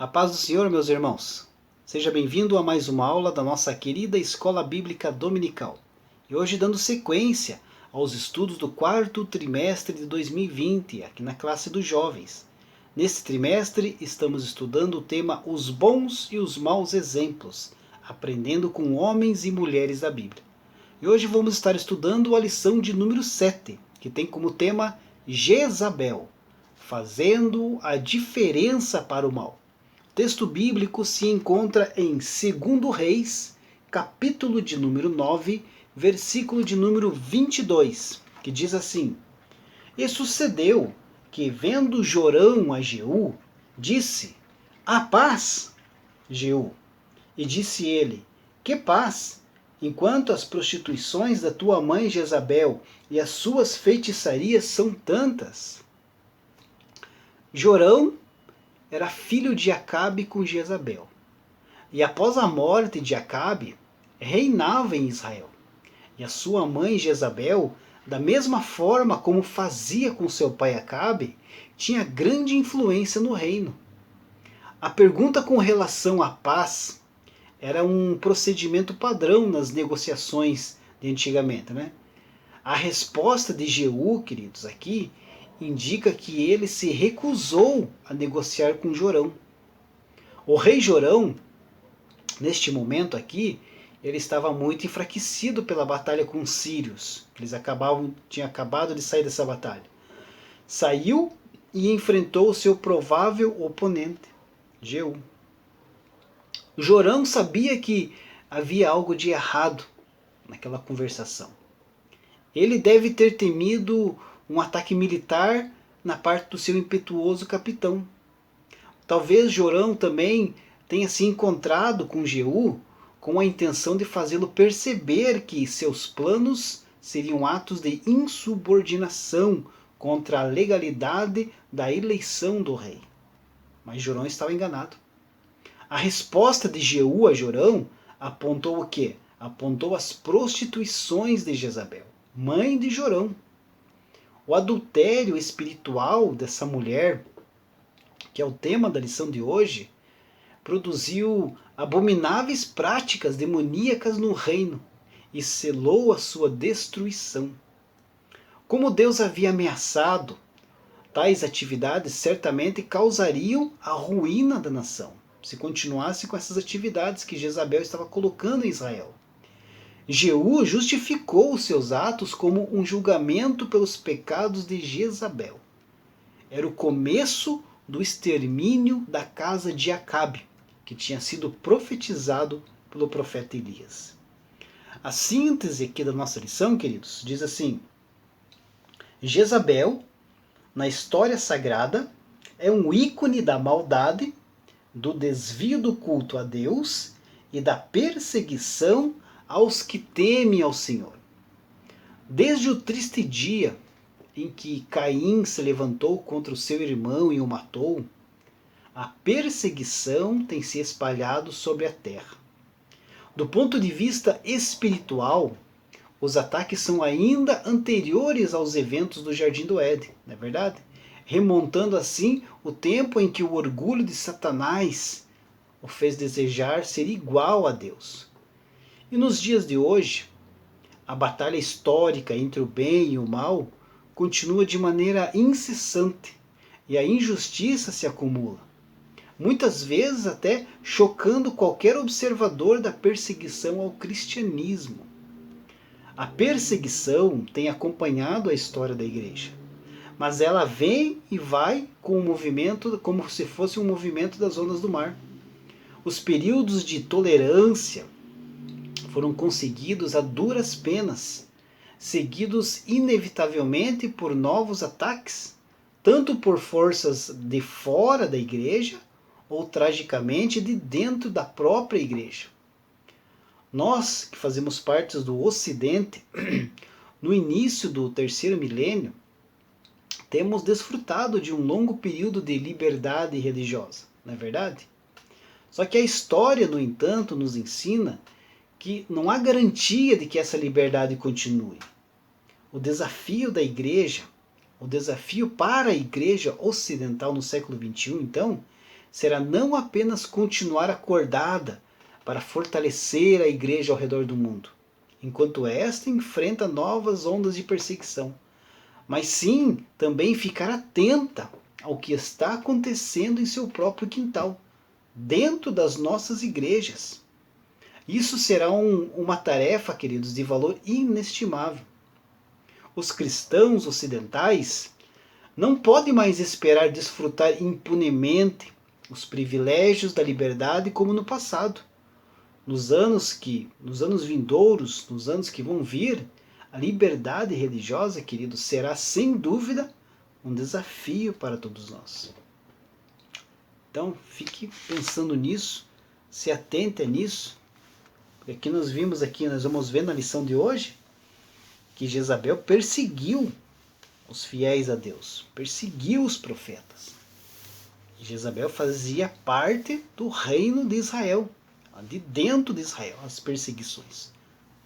A paz do Senhor, meus irmãos. Seja bem-vindo a mais uma aula da nossa querida Escola Bíblica Dominical. E hoje dando sequência aos estudos do quarto trimestre de 2020, aqui na classe dos jovens. Neste trimestre estamos estudando o tema Os Bons e os Maus Exemplos, aprendendo com homens e mulheres da Bíblia. E hoje vamos estar estudando a lição de número 7, que tem como tema Jezabel, fazendo a diferença para o mal. O texto bíblico se encontra em 2 Reis, capítulo de número 9, versículo de número 22, que diz assim: E sucedeu que, vendo Jorão a Jeú, disse: A paz, Jeú. E disse ele: Que paz? Enquanto as prostituições da tua mãe Jezabel e as suas feitiçarias são tantas. Jorão era filho de Acabe com Jezabel. E após a morte de Acabe, reinava em Israel. E a sua mãe Jezabel, da mesma forma como fazia com seu pai Acabe, tinha grande influência no reino. A pergunta com relação à paz era um procedimento padrão nas negociações de antigamente, né? A resposta de Jeú, queridos, aqui indica que ele se recusou a negociar com Jorão. O rei Jorão, neste momento aqui, ele estava muito enfraquecido pela batalha com os sírios. Eles tinham acabado de sair dessa batalha. Saiu e enfrentou o seu provável oponente, Jeú. Jorão sabia que havia algo de errado naquela conversação. Ele deve ter temido um ataque militar na parte do seu impetuoso capitão. Talvez Jorão também tenha se encontrado com Jeú com a intenção de fazê-lo perceber que seus planos seriam atos de insubordinação contra a legalidade da eleição do rei. Mas Jorão estava enganado. A resposta de Jeú a Jorão apontou o quê? Apontou as prostituições de Jezabel, mãe de Jorão. O adultério espiritual dessa mulher, que é o tema da lição de hoje, produziu abomináveis práticas demoníacas no reino e selou a sua destruição. Como Deus havia ameaçado, tais atividades certamente causariam a ruína da nação, se continuasse com essas atividades que Jezabel estava colocando em Israel. Jeú justificou os seus atos como um julgamento pelos pecados de Jezabel. Era o começo do extermínio da casa de Acabe, que tinha sido profetizado pelo profeta Elias. A síntese aqui da nossa lição, queridos, diz assim: Jezabel, na história sagrada, é um ícone da maldade, do desvio do culto a Deus e da perseguição aos que temem ao Senhor. Desde o triste dia em que Caim se levantou contra o seu irmão e o matou, a perseguição tem se espalhado sobre a terra. Do ponto de vista espiritual, os ataques são ainda anteriores aos eventos do Jardim do Éden, não é verdade? Remontando assim o tempo em que o orgulho de Satanás o fez desejar ser igual a Deus. E nos dias de hoje, a batalha histórica entre o bem e o mal continua de maneira incessante e a injustiça se acumula, muitas vezes até chocando qualquer observador da perseguição ao cristianismo. A perseguição tem acompanhado a história da igreja, mas ela vem e vai com um movimento como se fosse um movimento das ondas do mar. Os períodos de tolerância foram conseguidos a duras penas, seguidos inevitavelmente por novos ataques, tanto por forças de fora da igreja, ou tragicamente de dentro da própria igreja. Nós, que fazemos parte do Ocidente, no início do terceiro milênio, temos desfrutado de um longo período de liberdade religiosa, não é verdade? Só que a história, no entanto, nos ensina que não há garantia de que essa liberdade continue. O desafio da igreja, o desafio para a igreja ocidental no século XXI, então, será não apenas continuar acordada para fortalecer a igreja ao redor do mundo, enquanto esta enfrenta novas ondas de perseguição, mas sim também ficar atenta ao que está acontecendo em seu próprio quintal, dentro das nossas igrejas. Isso será uma tarefa, queridos, de valor inestimável. Os cristãos ocidentais não podem mais esperar desfrutar impunemente os privilégios da liberdade como no passado. Nos anos vindouros, nos anos que vão vir, a liberdade religiosa, queridos, será sem dúvida um desafio para todos nós. Então, fique pensando nisso, se atente nisso. Porque aqui nós vamos ver na lição de hoje que Jezabel perseguiu os fiéis a Deus, perseguiu os profetas. Jezabel fazia parte do reino de Israel, de dentro de Israel, as perseguições.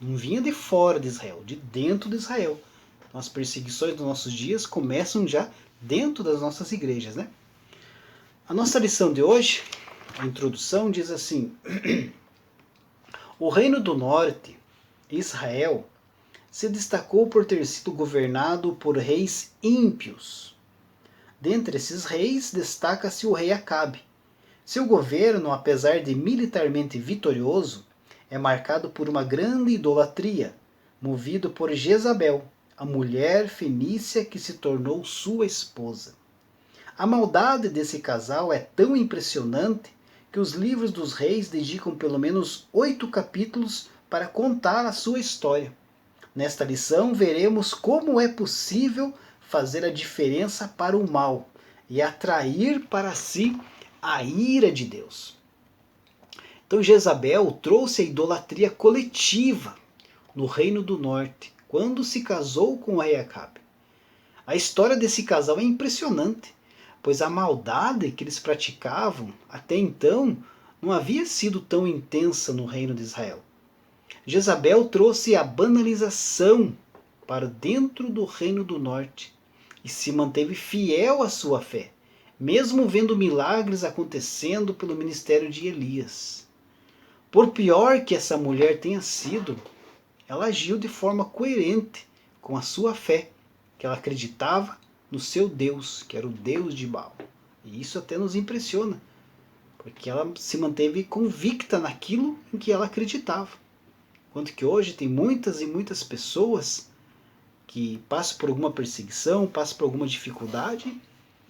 Não vinha de fora de Israel, de dentro de Israel. Então, as perseguições dos nossos dias começam já dentro das nossas igrejas, né? A nossa lição de hoje, a introdução, diz assim: o reino do norte, Israel, se destacou por ter sido governado por reis ímpios. Dentre esses reis, destaca-se o rei Acabe. Seu governo, apesar de militarmente vitorioso, é marcado por uma grande idolatria, movido por Jezabel, a mulher fenícia que se tornou sua esposa. A maldade desse casal é tão impressionante que os livros dos reis dedicam pelo menos 8 capítulos para contar a sua história. Nesta lição veremos como é possível fazer a diferença para o mal e atrair para si a ira de Deus. Então Jezabel trouxe a idolatria coletiva no reino do norte, quando se casou com o rei Acabe. A história desse casal é impressionante, pois a maldade que eles praticavam até então não havia sido tão intensa no reino de Israel. Jezabel trouxe a banalização para dentro do reino do norte e se manteve fiel à sua fé, mesmo vendo milagres acontecendo pelo ministério de Elias. Por pior que essa mulher tenha sido, ela agiu de forma coerente com a sua fé, que ela acreditava no seu Deus, que era o Deus de Baal. E isso até nos impressiona, porque ela se manteve convicta naquilo em que ela acreditava. Enquanto que hoje tem muitas e muitas pessoas que passam por alguma perseguição, passam por alguma dificuldade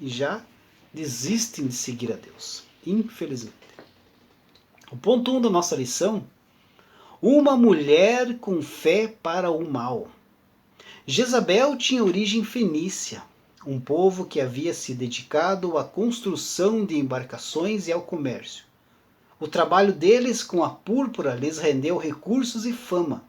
e já desistem de seguir a Deus, infelizmente. O ponto 1 da nossa lição: uma mulher com fé para o mal. Jezabel tinha origem fenícia, um povo que havia se dedicado à construção de embarcações e ao comércio. O trabalho deles com a púrpura lhes rendeu recursos e fama.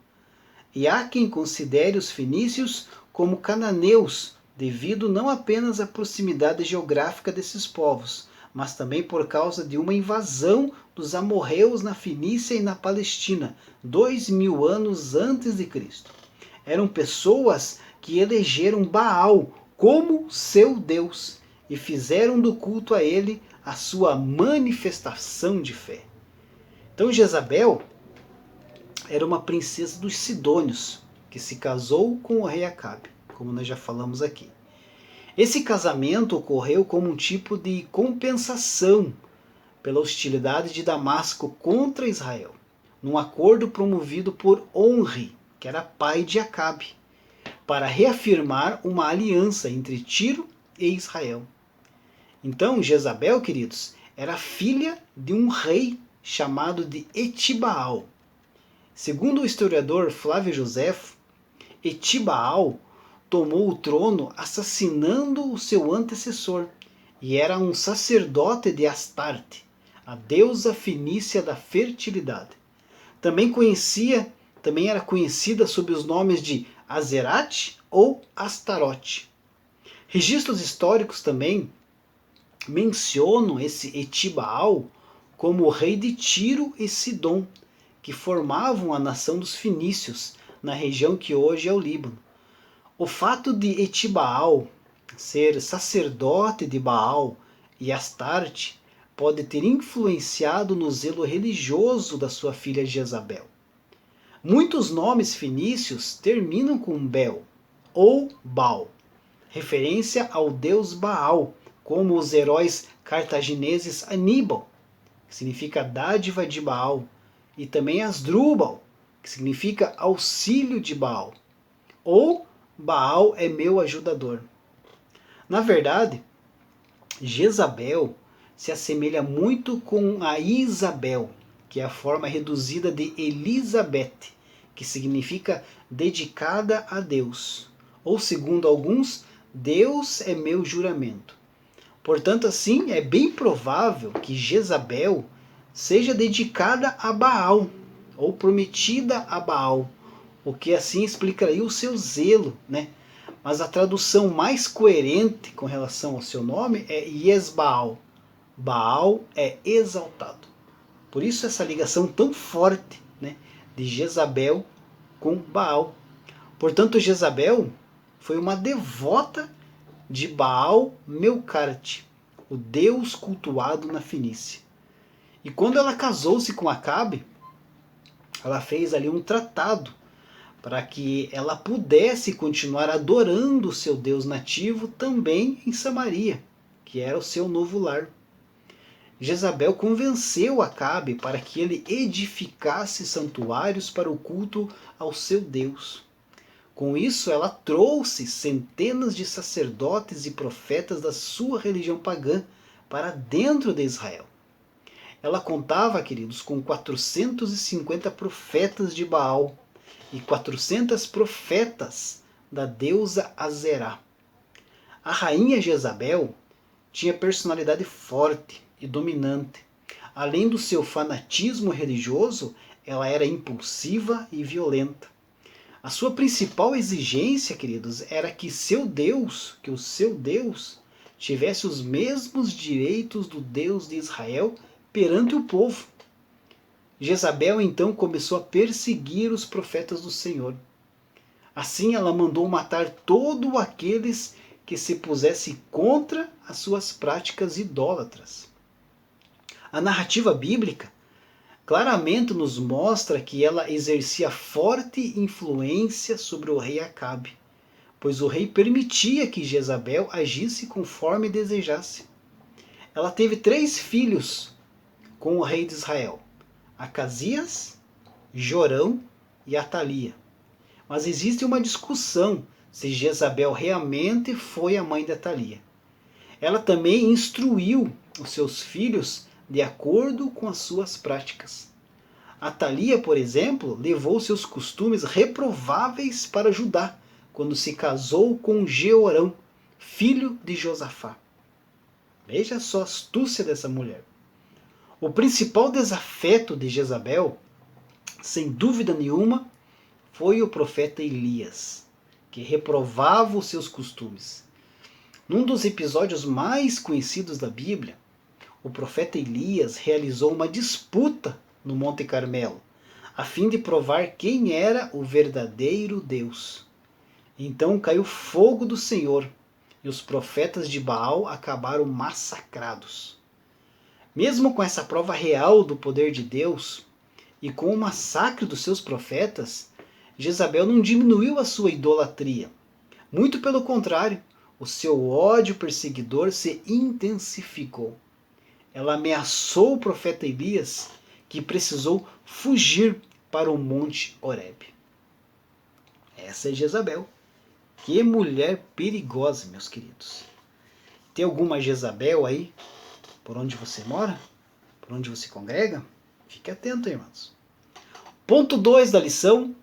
E há quem considere os fenícios como cananeus, devido não apenas à proximidade geográfica desses povos, mas também por causa de uma invasão dos amorreus na Fenícia e na Palestina, 2000 anos antes de Cristo. Eram pessoas que elegeram Baal como seu Deus e fizeram do culto a ele a sua manifestação de fé. Então Jezabel era uma princesa dos Sidônios, que se casou com o rei Acabe, como nós já falamos aqui. Esse casamento ocorreu como um tipo de compensação pela hostilidade de Damasco contra Israel, num acordo promovido por Onri, que era pai de Acabe, para reafirmar uma aliança entre Tiro e Israel. Então, Jezabel, queridos, era filha de um rei chamado de Etibaal. Segundo o historiador Flávio Joséfo, Etibaal tomou o trono assassinando o seu antecessor, e era um sacerdote de Astarte, a deusa fenícia da fertilidade. Também era conhecida sob os nomes de Azerate ou Astarote. Registros históricos também mencionam esse Etibaal como o rei de Tiro e Sidom, que formavam a nação dos fenícios na região que hoje é o Líbano. O fato de Etibaal ser sacerdote de Baal e Astarte pode ter influenciado no zelo religioso da sua filha Jezabel. Muitos nomes fenícios terminam com Bel ou Baal, referência ao deus Baal, como os heróis cartagineses Aníbal, que significa dádiva de Baal, e também Asdrúbal, que significa auxílio de Baal, ou Baal é meu ajudador. Na verdade, Jezabel se assemelha muito com a Isabel, que é a forma reduzida de Elizabeth, que significa dedicada a Deus, ou segundo alguns, Deus é meu juramento. Portanto, assim, é bem provável que Jezabel seja dedicada a Baal, ou prometida a Baal, o que assim explicaria o seu zelo, né? Mas a tradução mais coerente com relação ao seu nome é Yesbaal. Baal é exaltado. Por isso essa ligação tão forte, né, de Jezabel com Baal. Portanto, Jezabel foi uma devota de Baal Melcarte, o deus cultuado na Fenícia. E quando ela casou-se com Acabe, ela fez ali um tratado para que ela pudesse continuar adorando o seu Deus nativo também em Samaria, que era o seu novo lar. Jezabel convenceu Acabe para que ele edificasse santuários para o culto ao seu Deus. Com isso, ela trouxe centenas de sacerdotes e profetas da sua religião pagã para dentro de Israel. Ela contava, queridos, com 450 profetas de Baal e 400 profetas da deusa Azerá. A rainha Jezabel tinha personalidade forte e dominante. Além do seu fanatismo religioso, ela era impulsiva e violenta. A sua principal exigência, queridos, era que o seu Deus tivesse os mesmos direitos do Deus de Israel perante o povo. Jezabel então começou a perseguir os profetas do Senhor. Assim ela mandou matar todos aqueles que se pusessem contra as suas práticas idólatras. A narrativa bíblica claramente nos mostra que ela exercia forte influência sobre o rei Acabe, pois o rei permitia que Jezabel agisse conforme desejasse. Ela teve 3 filhos com o rei de Israel: Acasias, Jorão e Atalia. Mas existe uma discussão se Jezabel realmente foi a mãe de Atalia. Ela também instruiu os seus filhos de acordo com as suas práticas. Atalia, por exemplo, levou seus costumes reprováveis para Judá, quando se casou com Jeorão, filho de Josafá. Veja só a astúcia dessa mulher. O principal desafeto de Jezabel, sem dúvida nenhuma, foi o profeta Elias, que reprovava os seus costumes. Num dos episódios mais conhecidos da Bíblia, o profeta Elias realizou uma disputa no Monte Carmelo, a fim de provar quem era o verdadeiro Deus. Então caiu fogo do Senhor, e os profetas de Baal acabaram massacrados. Mesmo com essa prova real do poder de Deus, e com o massacre dos seus profetas, Jezabel não diminuiu a sua idolatria. Muito pelo contrário, o seu ódio perseguidor se intensificou. Ela ameaçou o profeta Elias, que precisou fugir para o Monte Horebe. Essa é Jezabel. Que mulher perigosa, meus queridos. Tem alguma Jezabel aí, por onde você mora? Por onde você congrega? Fique atento, irmãos. Ponto 2 da lição: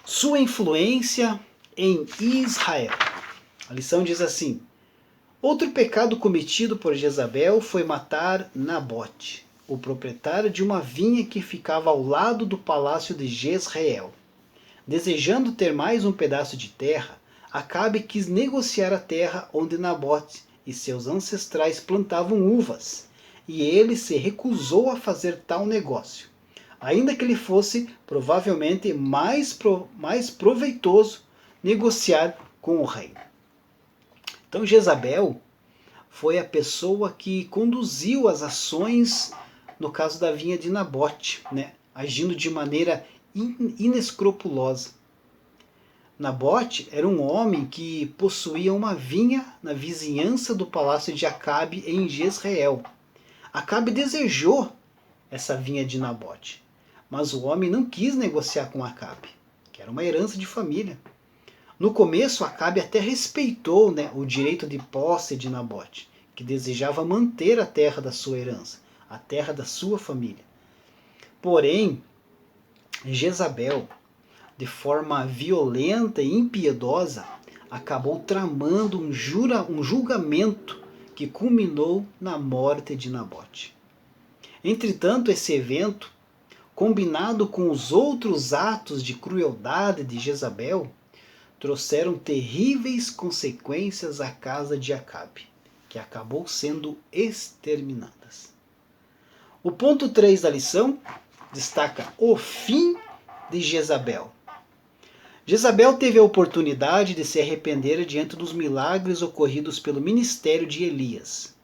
sua influência em Israel. A lição diz assim: outro pecado cometido por Jezabel foi matar Nabote, o proprietário de uma vinha que ficava ao lado do palácio de Jezreel. Desejando ter mais um pedaço de terra, Acabe quis negociar a terra onde Nabote e seus ancestrais plantavam uvas, e ele se recusou a fazer tal negócio, ainda que lhe fosse provavelmente mais proveitoso negociar com o rei. Então Jezabel foi a pessoa que conduziu as ações no caso da vinha de Nabote, né? Agindo de maneira inescrupulosa. Nabote era um homem que possuía uma vinha na vizinhança do palácio de Acabe em Jezreel. Acabe desejou essa vinha de Nabote, mas o homem não quis negociar com Acabe, que era uma herança de família. No começo, Acabe até respeitou, né, o direito de posse de Nabote, que desejava manter a terra da sua herança, a terra da sua família. Porém, Jezabel, de forma violenta e impiedosa, acabou tramando um julgamento que culminou na morte de Nabote. Entretanto, esse evento, combinado com os outros atos de crueldade de Jezabel, trouxeram terríveis consequências à casa de Acabe, que acabou sendo exterminada. O ponto 3 da lição destaca o fim de Jezabel. Jezabel teve a oportunidade de se arrepender diante dos milagres ocorridos pelo ministério de Elias.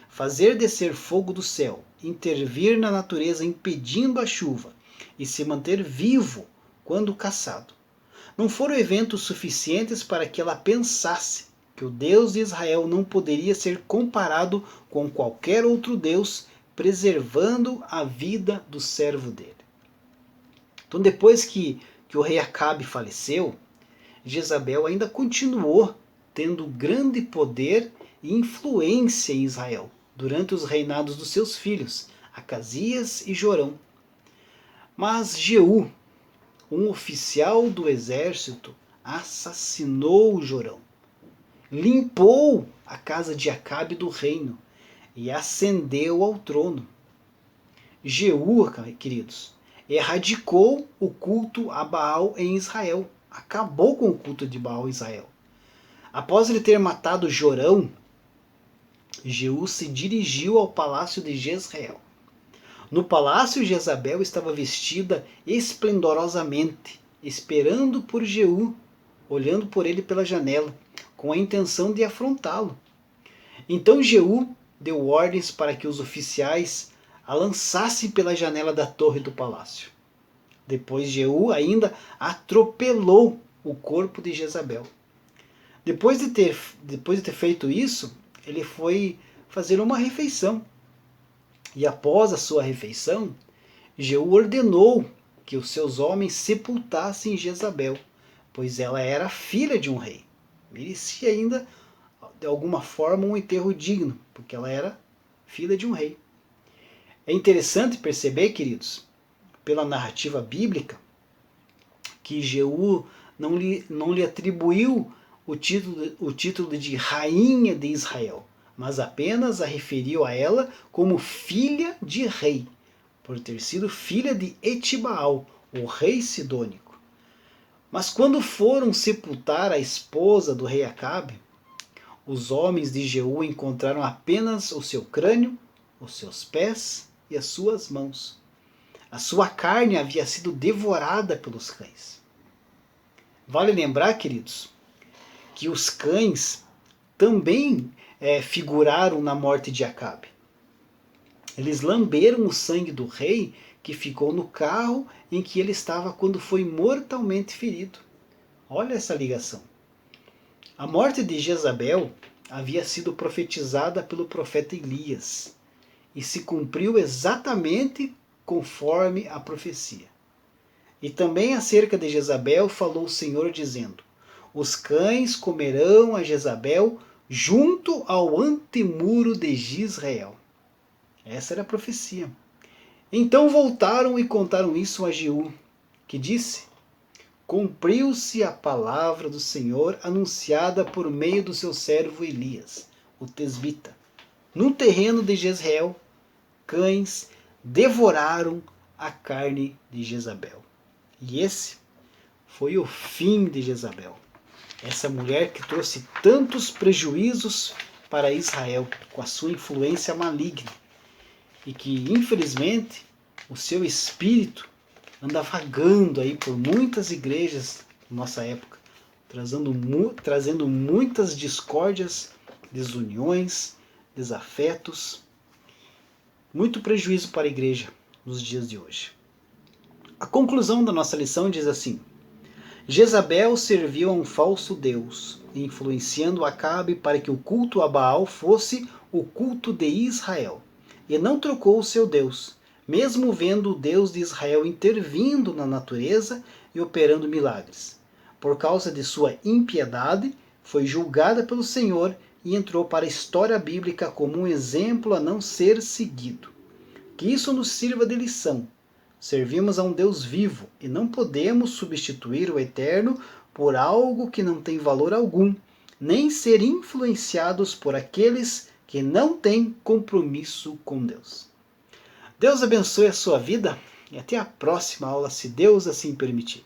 Fazer descer fogo do céu, intervir na natureza impedindo a chuva e se manter vivo quando caçado. Não foram eventos suficientes para que ela pensasse que o Deus de Israel não poderia ser comparado com qualquer outro Deus, preservando a vida do servo dele. Então, depois que o rei Acabe faleceu, Jezabel ainda continuou tendo grande poder e influência em Israel durante os reinados dos seus filhos, Acasias e Jorão. Mas Jeú, um oficial do exército, assassinou Jorão, limpou a casa de Acabe do reino e ascendeu ao trono. Jeú, queridos, erradicou o culto a Baal em Israel, acabou com o culto de Baal em Israel. Após ele ter matado Jorão, Jeú se dirigiu ao palácio de Jezreel. No palácio, Jezabel estava vestida esplendorosamente, esperando por Jeú, olhando por ele pela janela, com a intenção de afrontá-lo. Então Jeú deu ordens para que os oficiais a lançassem pela janela da torre do palácio. Depois Jeú ainda atropelou o corpo de Jezabel. Depois de ter feito isso, ele foi fazer uma refeição. E após a sua refeição, Jeú ordenou que os seus homens sepultassem Jezabel, pois ela era filha de um rei. Merecia ainda, de alguma forma, um enterro digno, porque ela era filha de um rei. É interessante perceber, queridos, pela narrativa bíblica, que Jeú não lhe atribuiu o título de rainha de Israel, mas apenas a referiu a ela como filha de rei, por ter sido filha de Etibaal, o rei sidônico. Mas quando foram sepultar a esposa do rei Acabe, os homens de Jeú encontraram apenas o seu crânio, os seus pés e as suas mãos. A sua carne havia sido devorada pelos cães. Vale lembrar, queridos, que os cães também figuraram na morte de Acabe. Eles lamberam o sangue do rei que ficou no carro em que ele estava quando foi mortalmente ferido. Olha essa ligação. A morte de Jezabel havia sido profetizada pelo profeta Elias e se cumpriu exatamente conforme a profecia. E também acerca de Jezabel falou o Senhor dizendo: os cães comerão a Jezabel junto ao antemuro de Jezreel. Essa era a profecia. Então voltaram e contaram isso a Jeú, que disse: cumpriu-se a palavra do Senhor anunciada por meio do seu servo Elias, o tesbita. No terreno de Jezreel, cães devoraram a carne de Jezabel. E esse foi o fim de Jezabel. Essa mulher que trouxe tantos prejuízos para Israel com a sua influência maligna e que, infelizmente, o seu espírito anda vagando aí por muitas igrejas da nossa época, trazendo muitas discórdias, desuniões, desafetos, muito prejuízo para a igreja nos dias de hoje. A conclusão da nossa lição diz assim: Jezabel serviu a um falso Deus, influenciando Acabe para que o culto a Baal fosse o culto de Israel, e não trocou o seu Deus, mesmo vendo o Deus de Israel intervindo na natureza e operando milagres. Por causa de sua impiedade, foi julgada pelo Senhor e entrou para a história bíblica como um exemplo a não ser seguido. Que isso nos sirva de lição. Servimos a um Deus vivo e não podemos substituir o eterno por algo que não tem valor algum, nem ser influenciados por aqueles que não têm compromisso com Deus. Deus abençoe a sua vida e até a próxima aula, se Deus assim permitir.